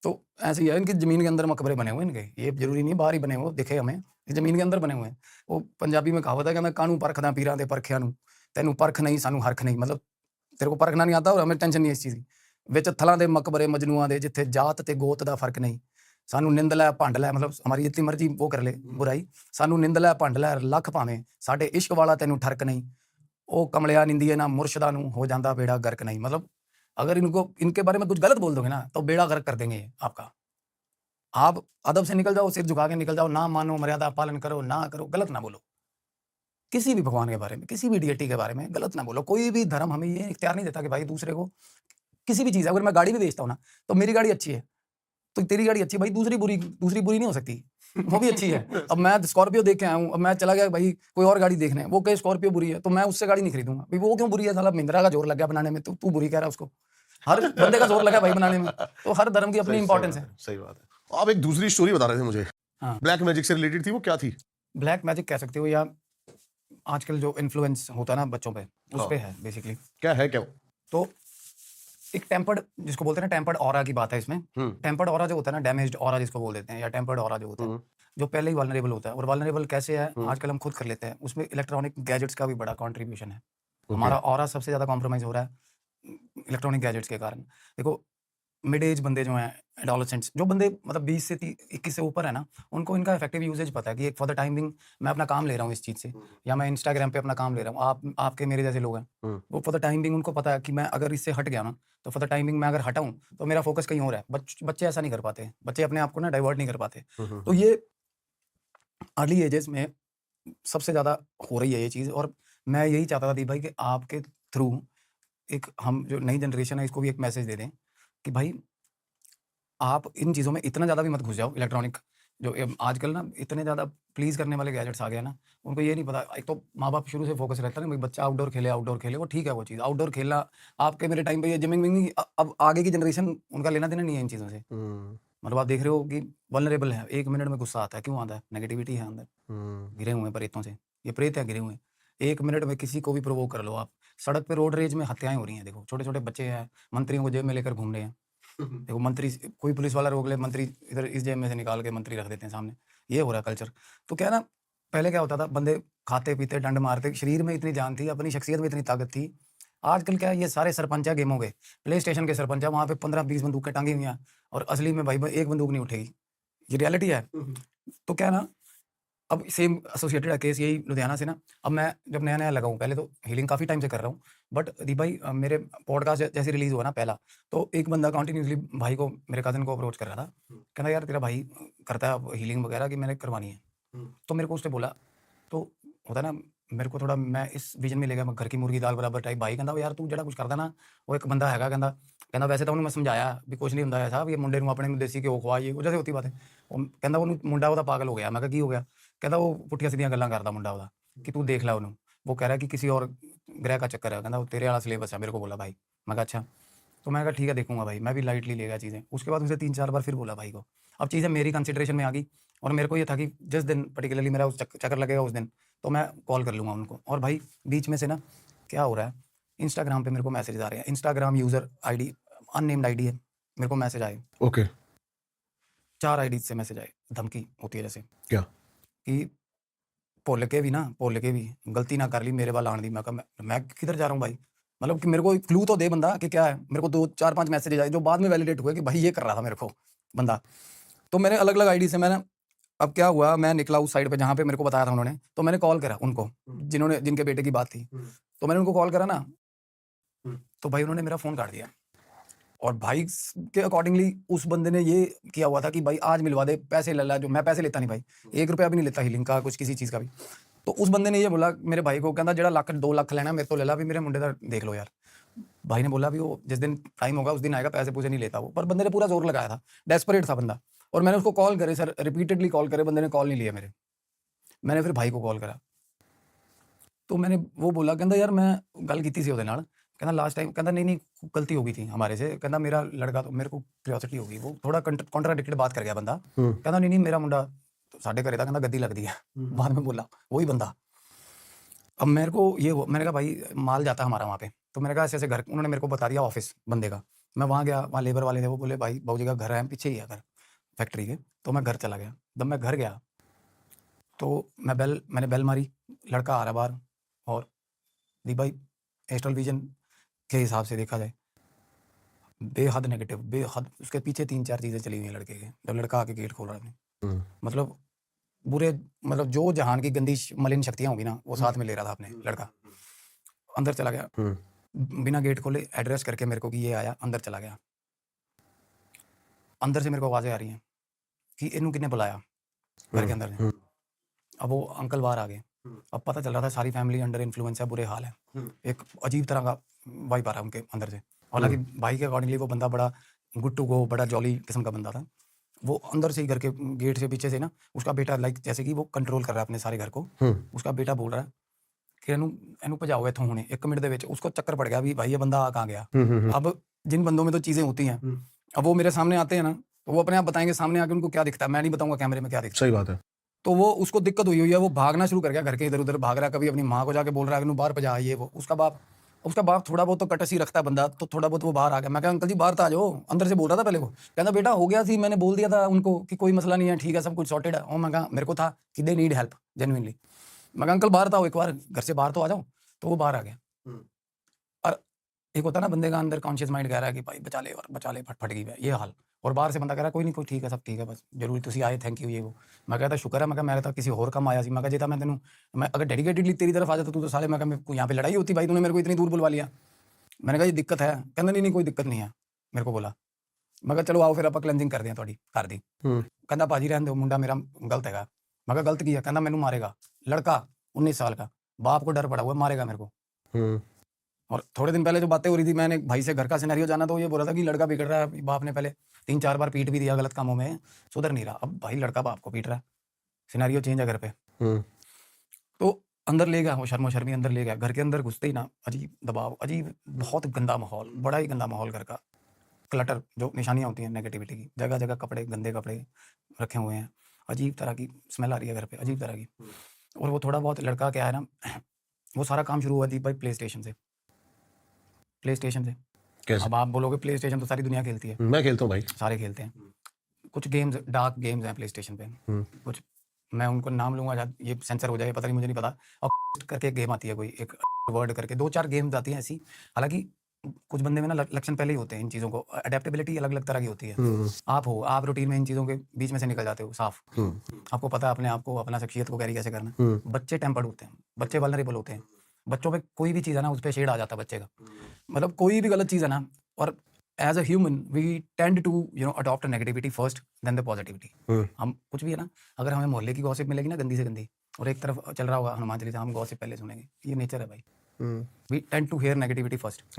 तो ऐसे ही है, इनकी ज़मीन के अंदर मकबरे बने हुए हैं इनके, ये ज़रूरी नहीं बाहर ही बने हो दिखे हमें, ये ज़मीन के अंदर बने हुए हैं। वो पंजाबी में कहावत है, कहंदा कानू परखदा पीरां दे परखिਆਂ ਨੂੰ, ਤੈਨੂੰ परख नहीं सानू हरख नहीं, मतलब तेरे को परखना नहीं आता और हमें टेंशन नहीं है इस चीज़ की। विच थलां दे मकबरे मजनूआं दे, जिथे जात ते गोत दा फर्क नहीं, सानू निंद लै भंड लै, मतलब हमारी जितनी मर्जी वो कर ले बुराई, सानू निंद लै भंड लै लख भावें, साडे इश्क वाला तैनू ठरक नहीं, ओ कमलिया निंदिए ना मुर्शदा नू, हो जांदा बेड़ा गर्क नहीं। मतलब अगर इनको इनके बारे में कुछ गलत बोल दोगे ना, तो बेड़ा गर्क कर देंगे ये आपका। आप अदब से निकल जाओ, सिर झुका के निकल जाओ, ना मानो, मर्यादा पालन करो, ना करो, गलत ना बोलो। किसी भी भगवान के बारे में, किसी भी डिएटी के बारे में गलत ना बोलो। कोई भी धर्म हमें ये इख्तियार नहीं देता कि भाई दूसरे को किसी भी चीज़, अगर मैं गाड़ी भी बेचता हूँ ना, तो मेरी गाड़ी अच्छी है, तो तेरी गाड़ी अच्छी है, भाई दूसरी बुरी नहीं हो सकती, वो भी अच्छी है। अब मैं स्कॉर्पियो देख के आया हूँ, अब मैं चला गया भाई कोई और गाड़ी देखने, वो कहे स्कॉर्पियो बुरी है, तो मैं उससे गाड़ी नहीं खरीदूँगा। भाई वो क्यों बुरी है, साला महिंद्रा का ज़ोर लग गया बनाने में, तो तू बुरी कह रहा है उसको। हर बंदे का ज़ोर लगा भाई बनाने में, तो हर धर्म की अपनी सही इंपॉर्टेंस बात है। है, सही बात है। आप एक दूसरी स्टोरी बता रहे थे मुझे, हाँ, ब्लैक मैजिक से रिलेटेड थी, वो क्या थी? ब्लैक मैजिक कह सकते हो, या आजकल जो इन्फ्लुएंस होता है ना बच्चों पे, उस हाँ, पे है बेसिकली। क्या है क्या वो? तो एक टेम्पर्ड, जिसको बोलते हैं ना, टेम्पर्ड ऑरा की बात है इसमें। हुँ, टेम्पर्ड ऑरा जो होता है ना, डैमेज्ड ऑरा जिसको बोल देते हैं, या टेम्पर्ड ऑरा जो होता है, हुँ, जो पहले ही वल्नरेबल होता है। और वल्नरेबल कैसे है, हुँ, आजकल हम खुद कर लेते हैं, उसमें इलेक्ट्रॉनिक गैजेट्स का भी बड़ा कंट्रीब्यूशन है। ओके, हमारा ऑरा सबसे ज़्यादा कॉम्प्रोमाइज़ हो रहा है इलेक्ट्रॉनिक गैजेट्स के कारण। देखो, मिड एज बंदे जो हैं, एडोलेसेंट्स, जो बंदे मतलब 20 से 21 से ऊपर है ना, उनको इनका इफेक्टिव यूजेज पता है कि एक फॉर द टाइम बिंग मैं अपना काम ले रहा हूँ इस चीज़ से, हुँ, या मैं इंस्टाग्राम पे अपना काम ले रहा हूँ। आपके मेरे जैसे लोग हैं, हुँ, वो फॉर द टाइम बिंग उनको पता है कि मैं अगर इससे हट गया ना, तो फॉर द टाइम बिंग मैं अगर हटा हूँ, तो मेरा फोकस कहीं और है। बच्चे ऐसा नहीं कर पाते, बच्चे अपने आप को ना डाइवर्ट नहीं कर पाते। हुँ, हुँ, तो हुँ, ये अर्ली एजेस में सबसे ज़्यादा हो रही है ये चीज़। और मैं यही चाहता था दीप भाई कि आपके थ्रू एक हम जो नई जनरेशन है इसको भी एक मैसेज दे दें कि भाई आप इन चीज़ों में इतना ज़्यादा भी मत घुस जाओ। इलेक्ट्रॉनिक जो आजकल ना इतने ज़्यादा प्लीज़ करने वाले गैजेट्स आ गए हैं ना, उनको ये नहीं पता। एक तो माँ-बाप शुरू से फ़ोकस रहता है ना, भाई बच्चा आउटडोर खेले, वो ठीक है वो चीज़। आउटडोर खेलना आपके मेरे टाइम पे ये जिमिंग-विमिंग अब आगे की जनरेशन उनका लेना-देना नहीं है इन चीज़ों से। हुँ, मतलब आप देख रहे हो कि वल्नरेबल है, 1 मिनट में गुस्सा आता है, क्यों आता है? नेगेटिविटी है अंदर, हुँ, घिरे हुए हैं प्रेतों से। ये प्रेत हैं घिरे हुए हैं। 1 मिनट में किसी को भी प्रोवोक कर लो आप। सड़क पे रोड रेज में हत्याएँ हो रही हैं देखो, छोटे-छोटे बच्चे हैं, मंत्रियों को जेब में लेकर घूम रहे हैं। देखो मंत्री कोई पुलिस वाला रोक ले, मंत्री इधर इस जेब में से निकाल के मंत्री रख देते हैं सामने। ये हो रहा है कल्चर। तो क्या है ना, पहले क्या होता था, बंदे खाते-पीते, डंड मारते, शरीर में इतनी जान थी, अपनी शख्सियत में इतनी ताकत थी। आजकल क्या है, ये सारे सरपंच हैं गेमों के। प्ले स्टेशन के सरपंच हैं, वहाँ पे 15-20 बंदूकें टाँगी हुई हैं और असली में भाई एक बंदूक नहीं उठेगी। ये रियलिटी है। तो क्या है ना, अब सेम एसोसिएटेड है केस यही लुधियाना से ना। अब मैं जब नया-नया लगा हूँ, पहले तो हीलिंग काफ़ी टाइम से कर रहा हूँ। बट दीप भाई मेरे पॉडकास्ट जैसे रिलीज़ हुआ ना पहला, तो एक बंदा कंटिन्यूअसली भाई को, मेरे कज़िन को अप्रोच कर रहा था। कहता यार तेरा भाई करता है हीलिंग वगैरह, कि मैंने करवानी है। तो मेरे को उसने बोला, तो होता है ना, मेरे को थोड़ा, मैं इस विज़न में ले गया, मैं घर की मुर्गी दाल बराबर टाइप। भाई कहंदा यार तू ਜਿਹੜਾ ਕੁਛ ਕਰਦਾ ਨਾ, ਉਹ ਇੱਕ ਬੰਦਾ ਹੈਗਾ, ਕਹਿੰਦਾ ਵੈਸੇ ਤਾਂ ਉਹਨੂੰ ਮੈਂ ਸਮਝਾਇਆ ਵੀ ਕੁਛ ਨਹੀਂ ਹੁੰਦਾ ਐਸਾ, ਵੀ ਇਹ ਮੁੰਡੇ ਨੂੰ ਆਪਣੇ ਨੂੰ ਦੇਸੀ ਘਿਓ ਖਵਾ, ਇਹ ਉਹ ਜੈਸੇ ਹੋਤੀ ਬਾਤ ਹੈ। ਉਹ ਕਹਿੰਦਾ ਉਹਨੂੰ ਮੁੰਡਾ ਉਹਦਾ ਪਾਗਲ ਹੋ ਗਿਆ। ਮੈਂ ਕਿਹਾ ਕੀ ਹੋ ਗਿਆ? ਕਹਿੰਦਾ ਉਹ ਪੁੱਠੀਆਂ ਸਿੱਧੀਆਂ ਗੱਲਾਂ ਕਰਦਾ ਮੁੰਡਾ ਉਹਦਾ, ਕਿ ਤੂੰ ਦੇਖ ਲੈ ਉਹਨੂੰ, वो कह रहा है कि किसी और ग्रह का चक्कर है। कहता वो तेरे वाला सिलेबस है, मेरे को बोला भाई। मैं कहा अच्छा। तो मैं कहा ठीक है देखूंगा भाई, मैं भी लाइटली ले गया चीज़ें। उसके बाद उसे 3-4 बार फिर बोला भाई को। अब चीज़ें मेरी कंसिडरेशन में आ गई, और मेरे को ये था कि जिस दिन पर्टिकुलरली मेरा उस चक्कर लगेगा उस दिन, तो मैं कॉल कर लूँगा उनको। और भाई बीच में से ना क्या हो रहा है, इंस्टाग्राम पे मेरे को मैसेज आ रहे हैं। Instagram user ID, unnamed ID है, मेरे को मैसेज आए, ओके, 4 आईडी से मैसेज आए। धमकी होती है जैसे क्या? कि भुल के भी गलती ना कर ली मेरे वाल आने दी। मैं कहा मैं किधर जा रहा हूँ भाई? मतलब कि मेरे को क्लू तो दे बंदा कि क्या है। मेरे को 2-4-5 मैसेज आए जो बाद में वैलिडेट हुए कि भाई ये कर रहा था मेरे को बंदा। तो मैंने अलग-अलग आईडी से मैंने, अब क्या हुआ, मैं निकला उस साइड पे जहाँ पे मेरे को बताया था उन्होंने, तो मैंने कॉल करा उनको, जिनके बेटे की बात थी। तो मैंने उनको कॉल करा ना, तो भाई उन्होंने मेरा फ़ोन काट दिया। और भाई के अकॉर्डिंगली उस बंदे ने ये किया हुआ था कि भाई आज मिलवा दे, पैसे ले ला। जो मैं पैसे लेता नहीं भाई, 1 रुपया भी नहीं लेता हीलिंग का, कुछ किसी चीज़ का भी। तो उस बंदे ने ये बोला मेरे भाई को, कहता जेड़ा 1-2 लाख लेना मेरे तो ले ला, भी मेरे मुंडे दा देख लो यार। भाई ने बोला भी वो जिस दिन टाइम होगा उस दिन आएगा, पैसे-पूसे नहीं लेता वो। पर बंदे ने पूरा ज़ोर लगाया था, डेस्परेट था बंदा। और मैंने उसको कॉल करे सर, रिपीटेडली कॉल करे, बंदे ने कॉल नहीं लिया मेरे। मैंने फिर भाई को कॉल करा, तो मैंने वो बोला, कहता यार मैं गल कीती सी ओहदे नाल, कहता लास्ट टाइम, कहता नहीं गलती हो गई थी हमारे से, कहता मेरा लड़का, तो मेरे को क्यूरियोसिटी हो गई, वो थोड़ा कॉन्ट्राडिक्टेड बात कर गया बंदा। हुँ, कहता नहीं मेरा मुंडा साडे घरे दा, कहता गद्दी लगदी है। बाद में बोला वही बंदा। अब मेरे को ये मैंने कहा भाई माल जाता है हमारा वहाँ पे। तो मैंने कहा ऐसे-ऐसे घर, उन्होंने मेरे को बता दिया ऑफ़िस बंदे का। मैं वहाँ गया, वहाँ लेबर वाले थे, वो बोले भाई बाबूजी का घर है पीछे ही है घर फैक्ट्री के। तो मैं घर चला गया। जब मैं घर गया तो मैंने बेल मारी, लड़का आ रहा बाहर, और दी भाई एस्ट्रल विजन के हिसाब से देखा जाए बेहद नेगेटिव, बेहद उसके पीछे 3-4 चीज़ें चली हुई हैं लड़के के। जब लड़का आके गेट खोल रहा है, मतलब बुरे, मतलब जो जहान की गंदी मलिन शक्तियाँ होंगी ना, वो साथ में ले रहा था अपने लड़का। अंदर चला गया, बिना गेट खोले एड्रेस करके मेरे को कि ये आया, अंदर चला गया। अंदर से मेरे को आवाज़ें आ रही हैं कि इनू किसने बुलाया घर के अंदर से। अब वो अंकल बाहर आ गए। अब पता चल रहा था सारी फैमिली अंडर इन्फ्लुएंस है, बुरे हाल है। एक अजीब तरह का वाइब आ रहा है उनके अंदर से। हालांकि भाई के अकॉर्डिंगली वो बंदा बड़ा गुड टू गो, बड़ा जॉली किस्म का बंदा था। वो अंदर से ही घर के गेट से पीछे से ना, उसका बेटा लाइक जैसे कि वो कंट्रोल कर रहा है अपने सारे घर को। उसका बेटा बोल रहा है कि एनू भजाओ इथों हुणे 1 मिनट दे विच। उसको चक्कर पड़ गया भी भाई ये बंदा आ कहाँ गया। अब जिन बंदों में तो चीज़ें होती हैं, अब वो मेरे सामने आते हैं ना, तो वो अपने आप बताएंगे सामने आके उनको क्या दिखता है। मैं नहीं बताऊंगा कैमरे में क्या दिखता है। सही बात है। तो वो उसको दिक्कत हुई है, वो भागना शुरू कर गया घर के इधर उधर भाग रहा है। कभी अपनी माँ को जाके बोल रहा है कि बाहर भजा ये वो। उसका बाप थोड़ा बहुत तो कटसी रखता है बंदा, तो थोड़ा बहुत वो बाहर आ गया। मैं कहा अंकल जी बाहर तो आ जाओ। अंदर से बोल रहा था पहले, वो कहता बेटा हो गया सी, मैंने बोल दिया था उनको कि कोई मसला नहीं है, ठीक है, सब कुछ सॉर्टेड है। और मैं कहा मेरे को था कि दे नीड हेल्प जेन्युइनली। मैं कहा अंकल बाहर तो आओ एक बार, घर से बाहर तो आ जाओ। तो वो बाहर आ गया। और एक होता है ना बंदे का अंदर कॉन्शियस माइंड कह रहा है कि भाई बचा ले, फट गई ये हाल। और बाहर से बंदा कह रहा है कोई नहीं, कोई ठीक है, सब ठीक है, बस जरूरी तुसी आए, थैंक यू ये वो। मैं कहता शुक्र है, मैं कहा मेरे तो किसी और कम आया सी। मैं कहा जेता मैं तेनू, मैं अगर डेडिकेटेडली तेरी तरफ आ जाता तू तो साले, मैं कहा यहाँ पे लड़ाई होती भाई, तूने मेरे को इतनी दूर बुलवा लिया। मैंने कहा ये दिक्कत है। कहना नहीं कोई दिक्कत नहीं है, मेरे को बोला। मैं कहा चलो आओ फिर आप क्लेंजिंग कर दें थोड़ी, कर दी। कहना भाजी रहने दो, मुंडा मेरा गलत है। मैं कहा गलत किया। कहना मैनू मारेगा। लड़का 19 साल का, बाप को डर पड़ा हुआ मारेगा मेरे को। और थोड़े दिन पहले जो बातें हो रही थी, मैंने भाई से घर का सिनेरियो जाना, तो ये बोला था कि लड़का बिगड़ रहा है, बाप ने पहले 3-4 बार पीट भी दिया गलत कामों में, सुधर नहीं रहा। अब भाई लड़का बाप को पीट रहा है, सिनेरियो चेंज है घर पे। तो अंदर ले गया वो शर्मी अंदर ले गया। घर के अंदर घुसते ही ना अजीब दबाव, अजीब बहुत गंदा माहौल, बड़ा ही गंदा माहौल घर का। क्लटर जो निशानियाँ होती हैं नेगेटिविटी की, जगह जगह कपड़े, गंदे कपड़े रखे हुए हैं, अजीब तरह की स्मेल आ रही है घर पे, अजीब तरह की। और वो थोड़ा बहुत लड़का क्या है ना, वो सारा काम शुरू हुआ थी भाई प्ले स्टेशन से। कैसे? अब आप बोलोगे प्ले स्टेशन तो सारी दुनिया खेलती है, मैं खेलता हूँ भाई। सारे खेलते हैं। कुछ गेम्स डार्क गेम्स हैं प्ले स्टेशन पे, कुछ मैं उनको नाम लूंगा, शायद ये सेंसर हो जाए, पता नहीं, मुझे नहीं पता। और करके गेम आती है कोई, एक वर्ड करके 2-4 गेम्स आती हैं ऐसी। हालांकि कुछ बंदे में ना लक्षण पहले ही होते हैं इन चीज़ों को, अडेप्टेबिलिटी अलग अलग तरह की होती है। आप रूटीन में इन चीज़ों के बीच में से निकल जाते हो साफ। आपको पता है अपने आप को, अपना शख्सियत को कैरी कैसे करना। बच्चे टेम्पर्ड होते हैं, बच्चे वल्नरेबल होते हैं। बच्चों पे कोई भी चीज़ है ना, उस पर शेड आ जाता है बच्चे का। मतलब कोई भी गलत चीज़ है ना, और as a human we tend to adopt negativity first then the positivity. हम कुछ भी है ना, अगर हमें मोहल्ले की गॉसिप मिलेगी ना गंदी से गंदी, और एक तरफ चल रहा होगा हनुमान चालीसा, हम गॉसिप पहले सुनेंगे। ये नेचर है भाई, we tend to hear negativity first.